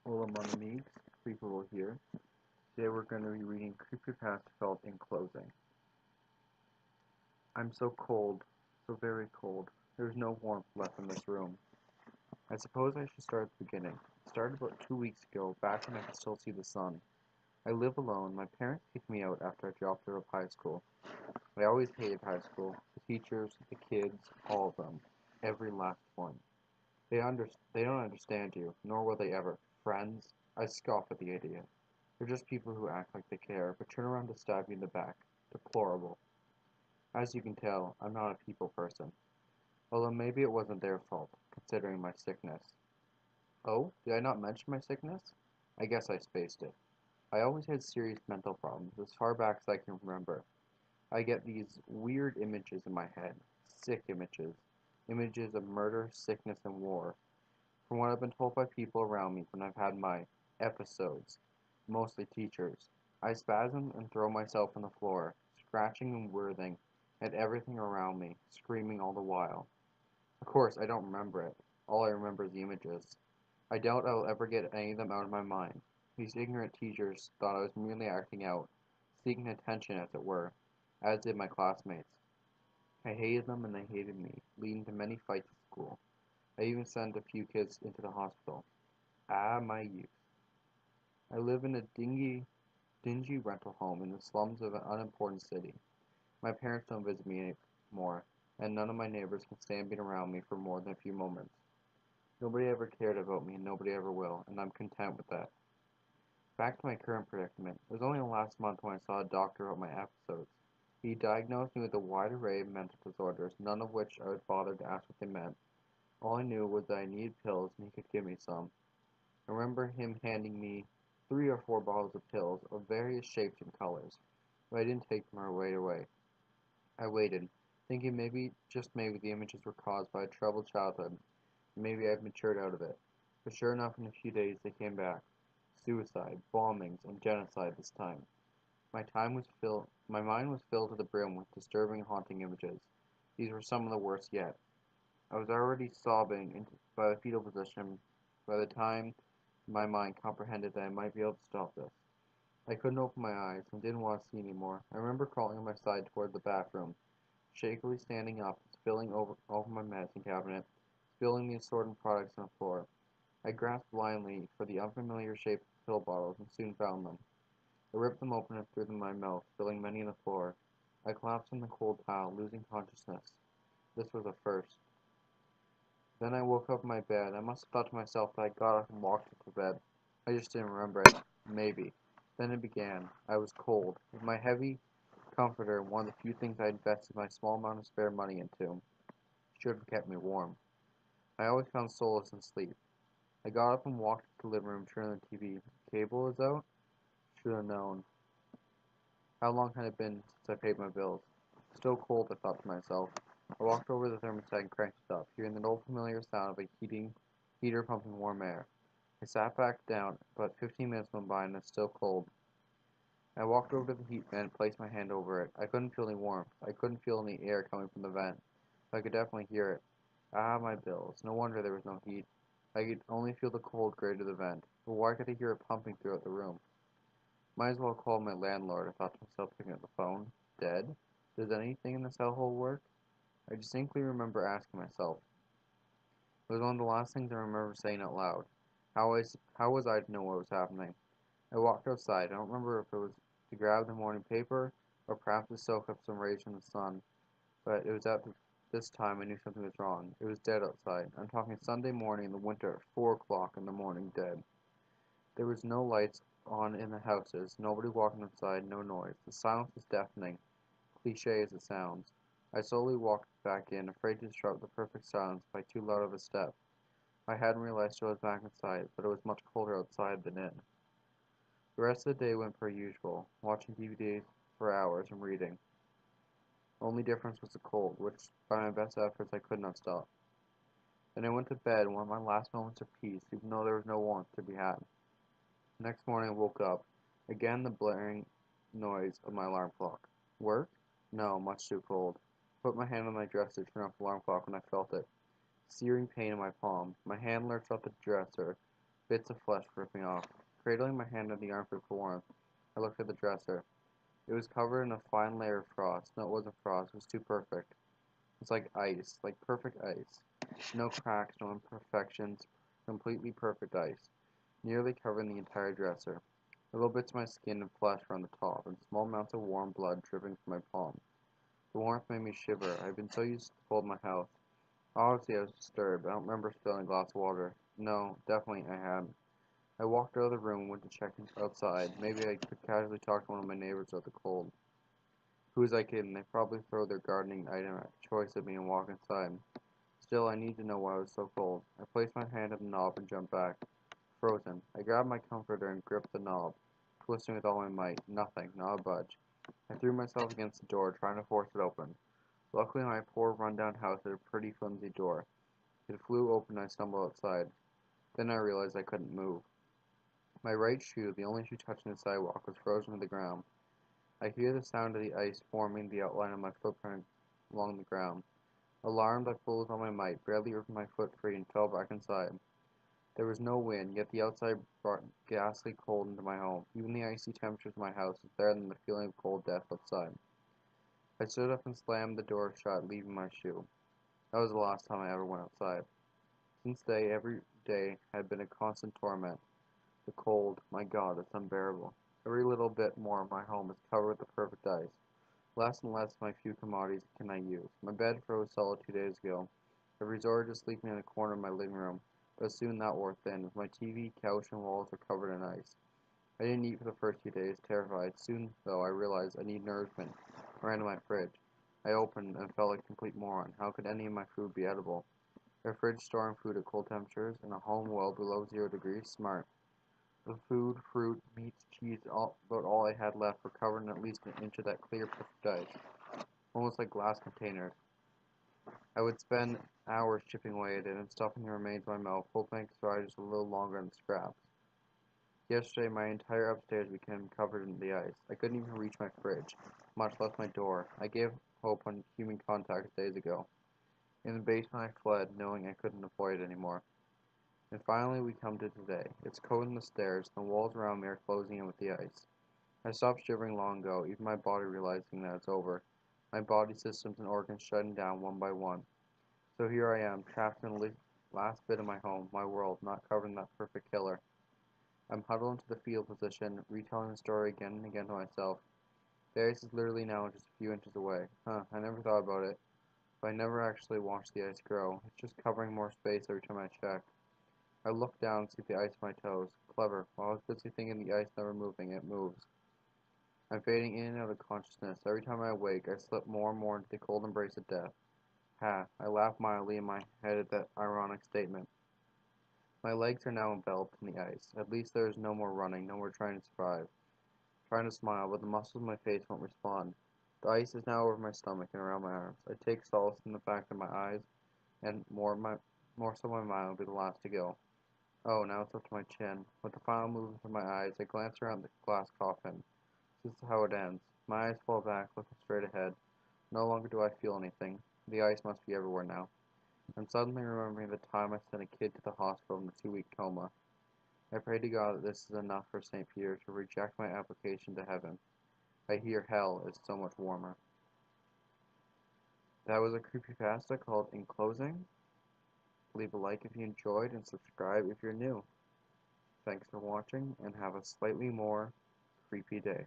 Hola, mon amis, people here. Today we're going to be reading Creepypasta called Enclosing. I'm so cold, so very cold. There's no warmth left in this room. I suppose I should start at the beginning. It started about 2 weeks ago, back when I could still see the sun. I live alone. My parents kicked me out after I dropped out of high school. I always hated high school. The teachers, the kids, all of them. Every last one. They don't understand you, nor will they ever. Friends? I scoff at the idea. They're just people who act like they care, but turn around to stab you in the back. Deplorable. As you can tell, I'm not a people person. Although maybe it wasn't their fault, considering my sickness. Oh, did I not mention my sickness? I guess I spaced it. I always had serious mental problems, as far back as I can remember. I get these weird images in my head. Sick images. Images of murder, sickness, and war. From what I've been told by people around me when I've had my episodes, mostly teachers, I spasm and throw myself on the floor, scratching and writhing at everything around me, screaming all the while. Of course, I don't remember it. All I remember is the images. I doubt I will ever get any of them out of my mind. These ignorant teachers thought I was merely acting out, seeking attention as it were, as did my classmates. I hated them and they hated me, leading to many fights at school. I even sent a few kids into the hospital. Ah, my youth. I live in a dingy rental home in the slums of an unimportant city. My parents don't visit me anymore, and none of my neighbors can stand being around me for more than a few moments. Nobody ever cared about me, and nobody ever will, and I'm content with that. Back to my current predicament. It was only last month when I saw a doctor about my episodes. He diagnosed me with a wide array of mental disorders, none of which I would bother to ask what they meant. All I knew was that I needed pills, and he could give me some. I remember him handing me 3 or 4 bottles of pills of various shapes and colors, but I didn't take them right away. I waited, thinking maybe, just maybe, the images were caused by a troubled childhood, and maybe I had matured out of it. But sure enough, in a few days they came back. Suicide, bombings, and genocide this time. My mind was filled to the brim with disturbing, haunting images. These were some of the worst yet. I was already sobbing by the fetal position by the time my mind comprehended that I might be able to stop this. I couldn't open my eyes and didn't want to see any more. I remember crawling on my side toward the bathroom, shakily standing up and spilling over my medicine cabinet, spilling the assorted products on the floor. I grasped blindly for the unfamiliar shaped pill bottles and soon found them. I ripped them open and threw them in my mouth, spilling many on the floor. I collapsed on the cold tile, losing consciousness. This was a first. Then I woke up in my bed. I must have thought to myself that I got up and walked into bed. I just didn't remember it. Maybe. Then it began. I was cold. With my heavy comforter, one of the few things I invested my small amount of spare money into, should have kept me warm. I always found solace in sleep. I got up and walked to the living room, turned on the TV. Cable is out? Should have known. How long had it been since I paid my bills? Still cold, I thought to myself. I walked over to the thermostat and cranked it up, hearing the old familiar sound of a heater pumping warm air. I sat back down, but 15 minutes went by and it's still cold. I walked over to the heat vent and placed my hand over it. I couldn't feel any warmth. I couldn't feel any air coming from the vent, but I could definitely hear it. Ah, my bills. No wonder there was no heat. I could only feel the cold grate of the vent. But why could I hear it pumping throughout the room? Might as well call my landlord, I thought to myself, picking up the phone. Dead? Does anything in this hellhole work? I distinctly remember asking myself. It was one of the last things I remember saying out loud. How was I to know what was happening? I walked outside. I don't remember if it was to grab the morning paper or perhaps to soak up some rays from the sun, but it was at this time I knew something was wrong. It was dead outside. I'm talking Sunday morning in the winter at 4 o'clock in the morning, dead. There was no lights on in the houses, nobody walking outside, no noise. The silence was deafening, cliché as it sounds. I slowly walked back in, afraid to disrupt the perfect silence by too loud of a step. I hadn't realized I was back inside, but it was much colder outside than in. The rest of the day went per usual, watching DVDs for hours and reading. The only difference was the cold, which by my best efforts I could not stop. Then I went to bed, one of my last moments of peace, even though there was no warmth to be had. The next morning I woke up. Again the blaring noise of my alarm clock. Work? No, much too cold. Put my hand on my dresser to turn off the alarm clock when I felt it. Searing pain in my palm. My hand lurched off the dresser. bits of flesh ripping off. Cradling my hand on the armpit for warmth, I looked at the dresser. It was covered in a fine layer of frost. No, it wasn't frost. It was too perfect. It's like ice, like perfect ice. No cracks, no imperfections, completely perfect ice, nearly covering the entire dresser. Little bits of my skin and flesh were on the top, and small amounts of warm blood dripping from my palms. The warmth made me shiver. I had been so used to the cold in my house. Obviously, I was disturbed. I don't remember spilling a glass of water. No, definitely I hadn't. I walked out of the room and went to check outside. Maybe I could casually talk to one of my neighbors about the cold. Who was I kidding? They probably throw their gardening item at choice at me and walk inside. Still, I need to know why I was so cold. I placed my hand on the knob and jumped back. Frozen. I grabbed my comforter and gripped the knob, twisting with all my might. Nothing. Not a budge. I threw myself against the door, trying to force it open. Luckily, my poor rundown house had a pretty flimsy door. It flew open and I stumbled outside. Then I realized I couldn't move. My right shoe, the only shoe touching the sidewalk, was frozen to the ground. I hear the sound of the ice forming the outline of my footprint along the ground. Alarmed, I pulled with all my might, barely ripped my foot free, and fell back inside. There was no wind, yet the outside brought ghastly cold into my home. Even the icy temperatures of my house was better than the feeling of cold death outside. I stood up and slammed the door shut, leaving my shoe. That was the last time I ever went outside. Since then, every day had been a constant torment. The cold, my God, it's unbearable. Every little bit more of my home is covered with the perfect ice. Less and less of my few commodities can I use. My bed froze solid 2 days ago. I resorted to sleeping in a corner of my living room, but soon that wore thin, as my TV, couch, and walls were covered in ice. I didn't eat for the first few days, terrified. Soon, though, I realized I need nourishment. I ran to my fridge. I opened and felt like a complete moron. How could any of my food be edible? A fridge storing food at cold temperatures in a home well below 0 degrees? Smart. The food, fruit, meats, cheese, about all I had left were covered in at least an inch of that clear, perfect ice, almost like glass containers. I would spend hours chipping away at it and stuffing the remains in my mouth, hoping I could survive just a little longer on the scraps. Yesterday, my entire upstairs became covered in the ice. I couldn't even reach my fridge, much less my door. I gave hope on human contact days ago. In the basement, I fled, knowing I couldn't avoid it anymore. And finally, we come to today. It's cold on the stairs, and the walls around me are closing in with the ice. I stopped shivering long ago, even my body realizing that it's over. My body systems and organs shutting down one by one. So here I am, trapped in the last bit of my home, my world, not covered in that perfect killer. I'm huddled into the fetal position, retelling the story again and again to myself. The ice is literally now just a few inches away. I never thought about it, but I never actually watched the ice grow. It's just covering more space every time I check. I look down and see the ice on my toes. Clever. While I was busy thinking the ice never moving, it moves. I'm fading in and out of consciousness. Every time I awake, I slip more and more into the cold embrace of death. Ha! I laugh mildly in my head at that ironic statement. My legs are now enveloped in the ice. At least there is no more running, no more trying to survive. Trying to smile, but the muscles of my face won't respond. The ice is now over my stomach and around my arms. I take solace in the fact that my eyes, and more so my mind, will be the last to go. Oh, now it's up to my chin. With the final movement of my eyes, I glance around the glass coffin. This is how it ends. My eyes fall back, looking straight ahead. No longer do I feel anything. The ice must be everywhere now. I'm suddenly remembering the time I sent a kid to the hospital in a 2-week coma. I pray to God that this is enough for St. Peter to reject my application to heaven. I hear hell is so much warmer. That was a creepypasta called Enclosing. Leave a like if you enjoyed and subscribe if you're new. Thanks for watching and have a slightly more creepy day.